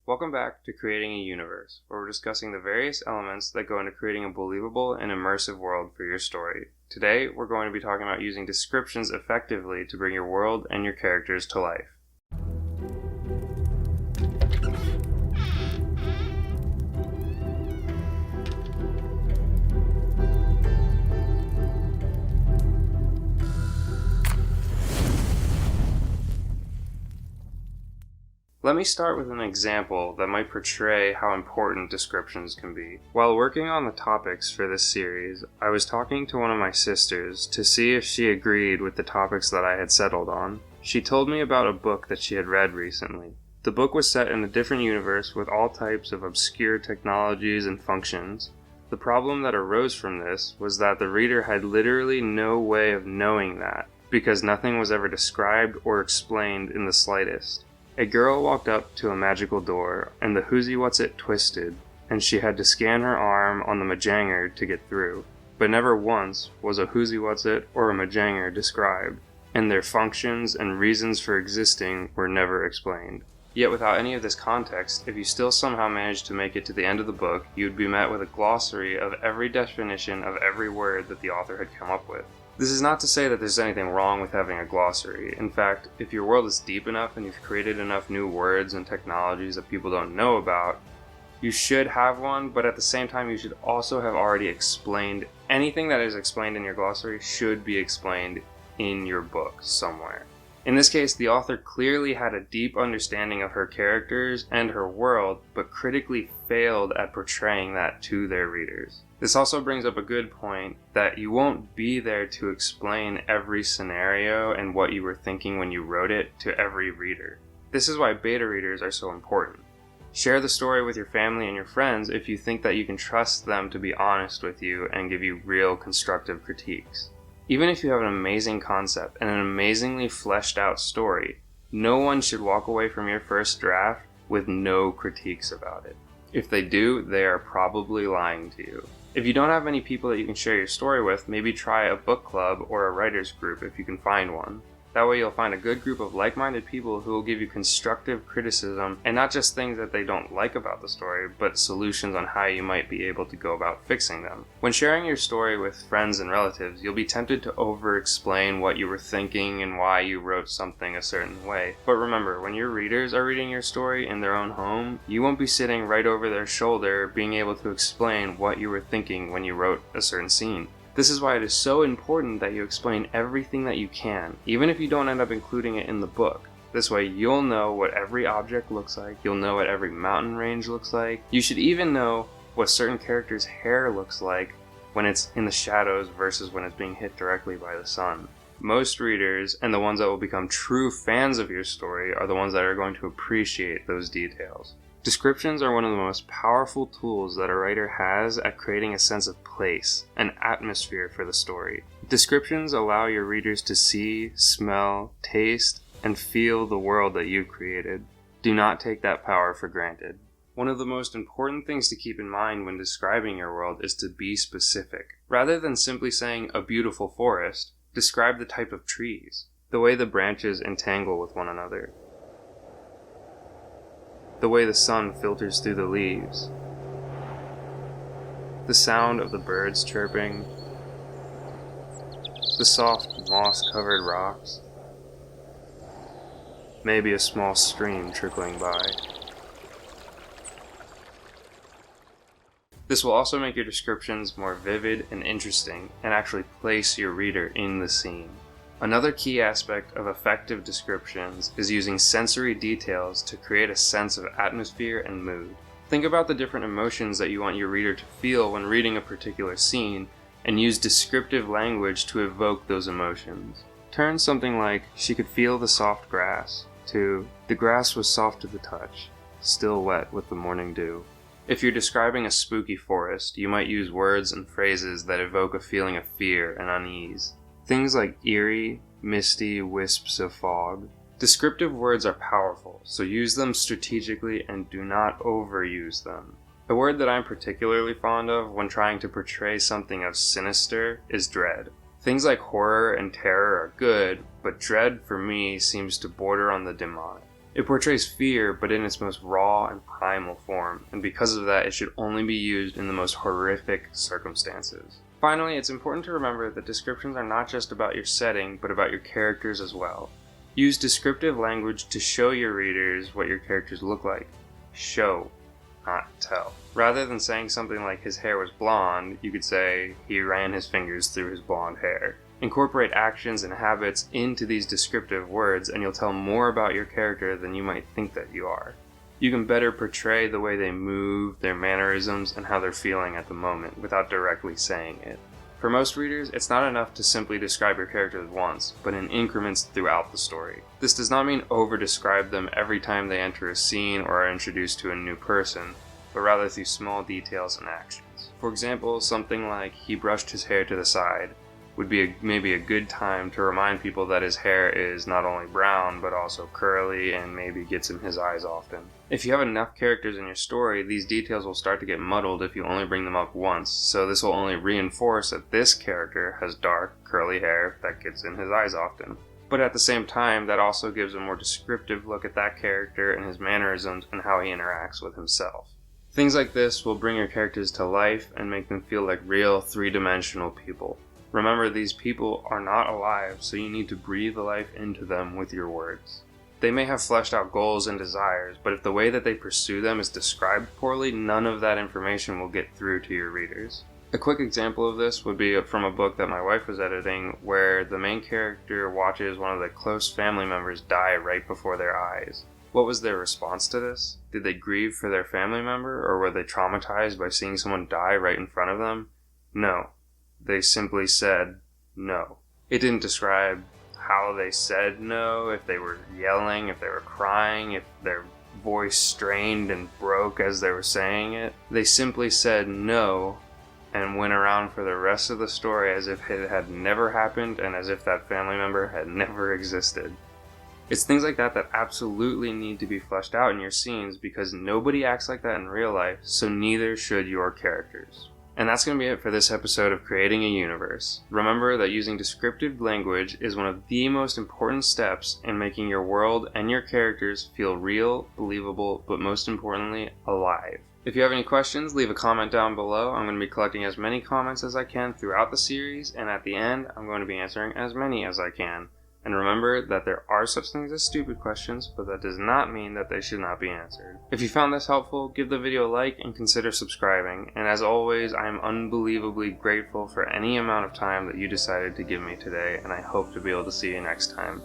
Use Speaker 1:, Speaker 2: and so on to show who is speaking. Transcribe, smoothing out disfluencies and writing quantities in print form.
Speaker 1: Welcome back to Creating a Universe, where we're discussing the various elements that go into creating a believable and immersive world for your story. Today, we're going to be talking about using descriptions effectively to bring your world and your characters to life. Let me start with an example that might portray how important descriptions can be. While working on the topics for this series, I was talking to one of my sisters to see if she agreed with the topics that I had settled on. She told me about a book that she had read recently. The book was set in a different universe with all types of obscure technologies and functions. The problem that arose from this was that the reader had literally no way of knowing that, because nothing was ever described or explained in the slightest. A girl walked up to a magical door, and the whoosy-what's-it twisted, and she had to scan her arm on the Majanger to get through. But never once was a whoosy-what's-it or a Majanger described, and their functions and reasons for existing were never explained. Yet without any of this context, if you still somehow managed to make it to the end of the book, you would be met with a glossary of every definition of every word that the author had come up with. This is not to say that there's anything wrong with having a glossary. In fact, if your world is deep enough and you've created enough new words and technologies that people don't know about, you should have one, but at the same time you should also have already explained anything that is explained in your glossary should be explained in your book somewhere. In this case, the author clearly had a deep understanding of her characters and her world, but critically failed at portraying that to their readers. This also brings up a good point that you won't be there to explain every scenario and what you were thinking when you wrote it to every reader. This is why beta readers are so important. Share the story with your family and your friends if you think that you can trust them to be honest with you and give you real constructive critiques. Even if you have an amazing concept and an amazingly fleshed out story, no one should walk away from your first draft with no critiques about it. If they do, they are probably lying to you. If you don't have many people that you can share your story with, maybe try a book club or a writer's group if you can find one. That way you'll find a good group of like-minded people who will give you constructive criticism, and not just things that they don't like about the story, but solutions on how you might be able to go about fixing them. When sharing your story with friends and relatives, you'll be tempted to over-explain what you were thinking and why you wrote something a certain way. But remember, when your readers are reading your story in their own home, you won't be sitting right over their shoulder being able to explain what you were thinking when you wrote a certain scene. This is why it is so important that you explain everything that you can, even if you don't end up including it in the book. This way you'll know what every object looks like, you'll know what every mountain range looks like. You should even know what certain characters' hair looks like when it's in the shadows versus when it's being hit directly by the sun. Most readers, and the ones that will become true fans of your story, are the ones that are going to appreciate those details. Descriptions are one of the most powerful tools that a writer has at creating a sense of place, an atmosphere for the story. Descriptions allow your readers to see, smell, taste, and feel the world that you've created. Do not take that power for granted. One of the most important things to keep in mind when describing your world is to be specific. Rather than simply saying a beautiful forest, describe the type of trees, the way the branches entangle with one another, the way the sun filters through the leaves, the sound of the birds chirping, the soft moss-covered rocks, maybe a small stream trickling by. This will also make your descriptions more vivid and interesting, and actually place your reader in the scene. Another key aspect of effective descriptions is using sensory details to create a sense of atmosphere and mood. Think about the different emotions that you want your reader to feel when reading a particular scene, and use descriptive language to evoke those emotions. Turn something like, "She could feel the soft grass," to, "The grass was soft to the touch, still wet with the morning dew." If you're describing a spooky forest, you might use words and phrases that evoke a feeling of fear and unease. Things like eerie, misty wisps of fog. Descriptive words are powerful, so use them strategically and do not overuse them. A word that I'm particularly fond of when trying to portray something of sinister is dread. Things like horror and terror are good, but dread for me seems to border on the demonic. It portrays fear, but in its most raw and primal form, and because of that, it should only be used in the most horrific circumstances. Finally, it's important to remember that descriptions are not just about your setting, but about your characters as well. Use descriptive language to show your readers what your characters look like. Show, not tell. Rather than saying something like his hair was blonde, you could say he ran his fingers through his blonde hair. Incorporate actions and habits into these descriptive words and you'll tell more about your character than you might think that you are. You can better portray the way they move, their mannerisms, and how they're feeling at the moment without directly saying it. For most readers, it's not enough to simply describe your characters once, but in increments throughout the story. This does not mean over-describe them every time they enter a scene or are introduced to a new person, but rather through small details and actions. For example, something like, he brushed his hair to the side, would be maybe a good time to remind people that his hair is not only brown, but also curly and maybe gets in his eyes often. If you have enough characters in your story, these details will start to get muddled if you only bring them up once, so this will only reinforce that this character has dark, curly hair that gets in his eyes often. But at the same time, that also gives a more descriptive look at that character and his mannerisms and how he interacts with himself. Things like this will bring your characters to life and make them feel like real, three-dimensional people. Remember, these people are not alive, so you need to breathe life into them with your words. They may have fleshed out goals and desires, but if the way that they pursue them is described poorly, none of that information will get through to your readers. A quick example of this would be from a book that my wife was editing, where the main character watches one of the close family members die right before their eyes. What was their response to this? Did they grieve for their family member, or were they traumatized by seeing someone die right in front of them? No. They simply said no. It didn't describe how they said no, if they were yelling, if they were crying, if their voice strained and broke as they were saying it. They simply said no and went around for the rest of the story as if it had never happened and as if that family member had never existed. It's things like that that absolutely need to be fleshed out in your scenes because nobody acts like that in real life, so neither should your characters. And that's going to be it for this episode of Creating a Universe. Remember that using descriptive language is one of the most important steps in making your world and your characters feel real, believable, but most importantly, alive. If you have any questions, leave a comment down below. I'm going to be collecting as many comments as I can throughout the series, and at the end, I'm going to be answering as many as I can. And remember that there are such things as stupid questions, but that does not mean that they should not be answered. If you found this helpful, give the video a like and consider subscribing. And as always, I am unbelievably grateful for any amount of time that you decided to give me today, and I hope to be able to see you next time.